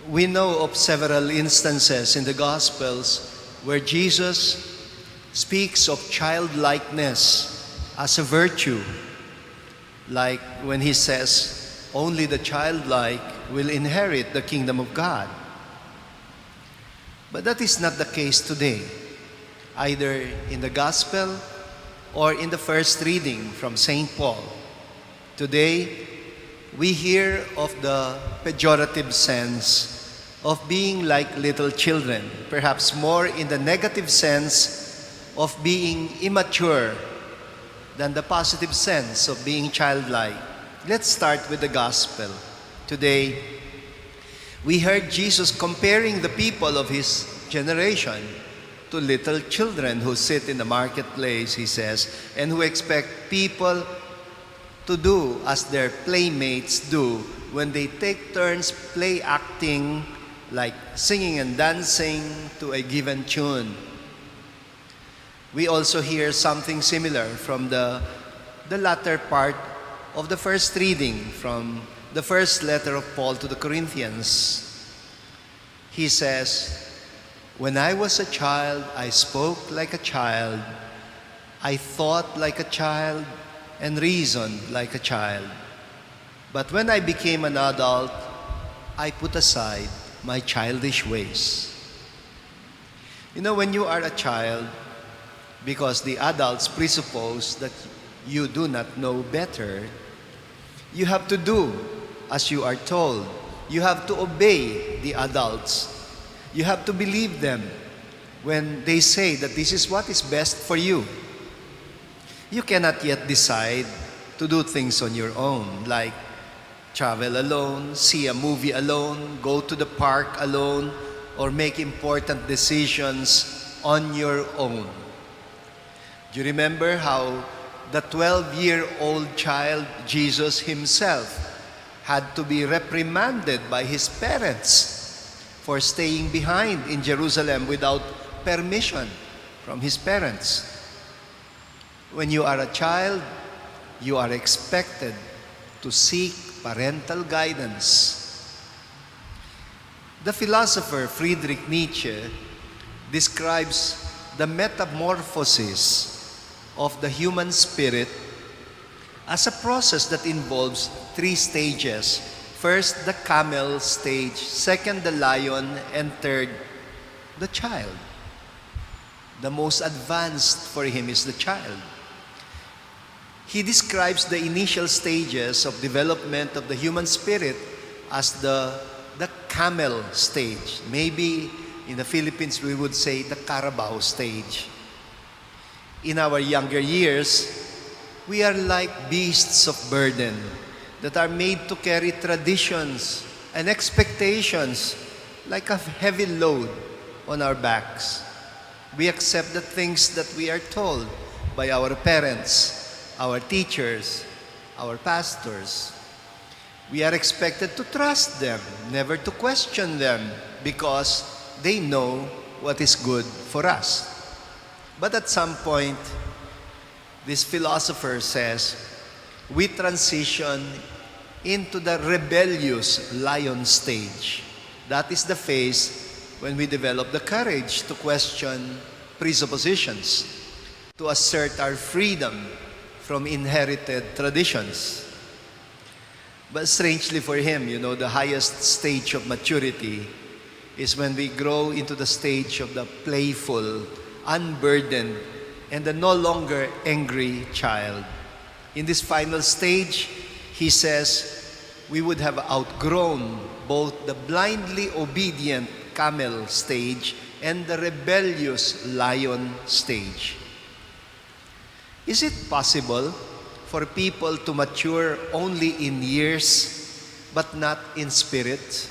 We know of several instances in the Gospels where Jesus speaks of childlikeness as a virtue, like when he says, only the childlike will inherit the kingdom of God. But that is not the case today, either in the Gospel or in the first reading from St. Paul. Today, we hear of the pejorative sense of being like little children, perhaps more in the negative sense of being immature than the positive sense of being childlike. Let's start with the Gospel. Today, we heard Jesus comparing the people of his generation to little children who sit in the marketplace, he says, and who expect people to do as their playmates do when they take turns play acting, like singing and dancing to a given tune. We also hear something similar from the latter part of the first reading from the first letter of Paul to the Corinthians. He says, "When I was a child, I spoke like a child. I thought like a child and reasoned like a child. But when I became an adult, I put aside my childish ways." You know, when you are a child, because the adults presuppose that you do not know better, you have to do as you are told. You have to obey the adults. You have to believe them when they say that this is what is best for you. You cannot yet decide to do things on your own, like travel alone, see a movie alone, go to the park alone, or make important decisions on your own. Do you remember how the 12-year-old child, Jesus himself, had to be reprimanded by his parents for staying behind in Jerusalem without permission from his parents? When you are a child, you are expected to seek parental guidance. The philosopher Friedrich Nietzsche describes the metamorphosis of the human spirit as a process that involves 3 stages. First, the camel stage. Second, the lion. And third, the child. The most advanced for him is the child. He describes the initial stages of development of the human spirit as the camel stage. Maybe in the Philippines we would say the Carabao stage. In our younger years, we are like beasts of burden that are made to carry traditions and expectations like a heavy load on our backs. We accept the things that we are told by our parents, our teachers, our pastors. We are expected to trust them, never to question them, because they know what is good for us. But at some point, this philosopher says, we transition into the rebellious lion stage. That is the phase when we develop the courage to question presuppositions, to assert our freedom from inherited traditions. But strangely for him, the highest stage of maturity is when we grow into the stage of the playful, unburdened, and the no longer angry child. In this final stage, he says, we would have outgrown both the blindly obedient camel stage and the rebellious lion stage. Is it possible for people to mature only in years but not in spirit?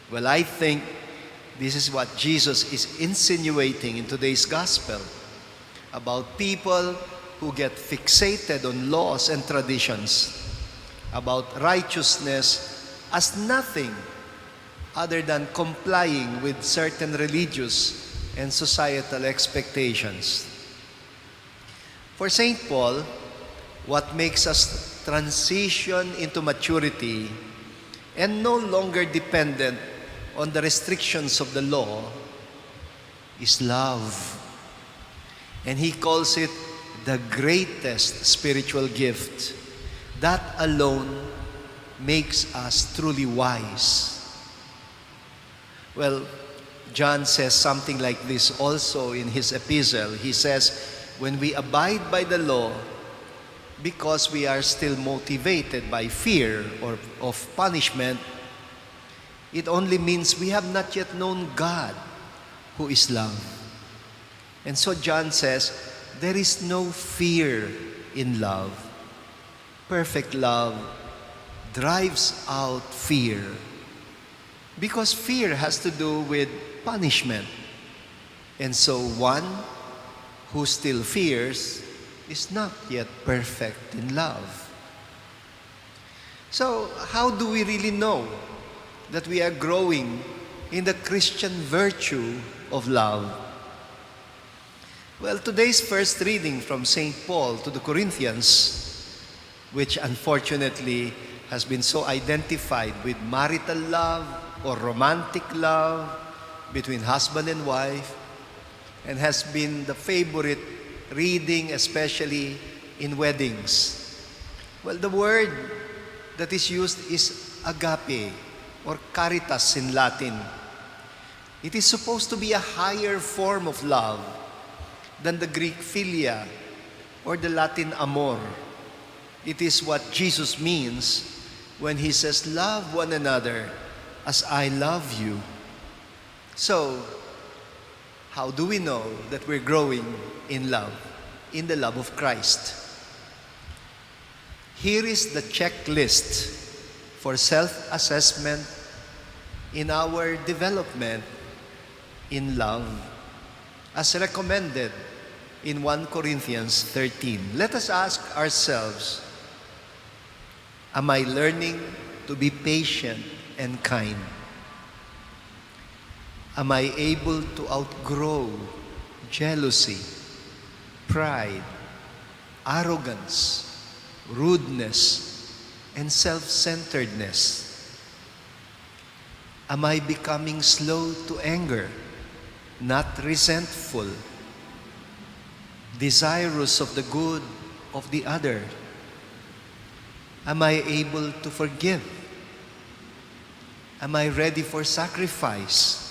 Well, I think this is what Jesus is insinuating in today's gospel about people who get fixated on laws and traditions, about righteousness as nothing other than complying with certain religious and societal expectations. For St. Paul, what makes us transition into maturity and no longer dependent on the restrictions of the law is love. And he calls it the greatest spiritual gift. That alone makes us truly wise. Well, John says something like this also in his epistle. He says, when we abide by the law, because we are still motivated by fear or of punishment, it only means we have not yet known God, who is love. And so John says, there is no fear in love. Perfect love drives out fear. Because fear has to do with punishment. And so one who still fears is not yet perfect in love. So how do we really know that we are growing in the Christian virtue of love? Well, today's first reading from St. Paul to the Corinthians, which unfortunately has been so identified with marital love or romantic love between husband and wife, and has been the favorite reading, especially in weddings. Well, the word that is used is agape or caritas in Latin. It is supposed to be a higher form of love than the Greek philia or the Latin amor. It is what Jesus means when he says, love one another as I love you. So, how do we know that we're growing in love, in the love of Christ? Here is the checklist for self-assessment in our development in love, as recommended in 1 Corinthians 13. Let us ask ourselves, am I learning to be patient and kind? Am I able to outgrow jealousy, pride, arrogance, rudeness, and self-centeredness? Am I becoming slow to anger, not resentful, desirous of the good of the other? Am I able to forgive? Am I ready for sacrifice?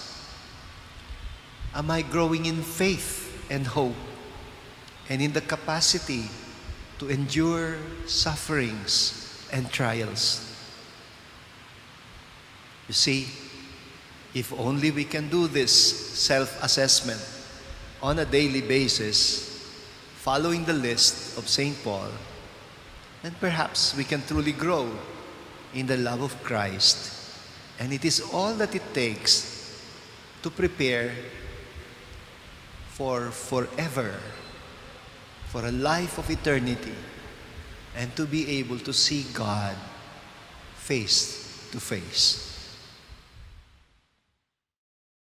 Am I growing in faith and hope and in the capacity to endure sufferings and trials? You see, if only we can do this self-assessment on a daily basis, following the list of St. Paul, then perhaps we can truly grow in the love of Christ. And it is all that it takes to prepare for forever, for a life of eternity, and to be able to see God face to face.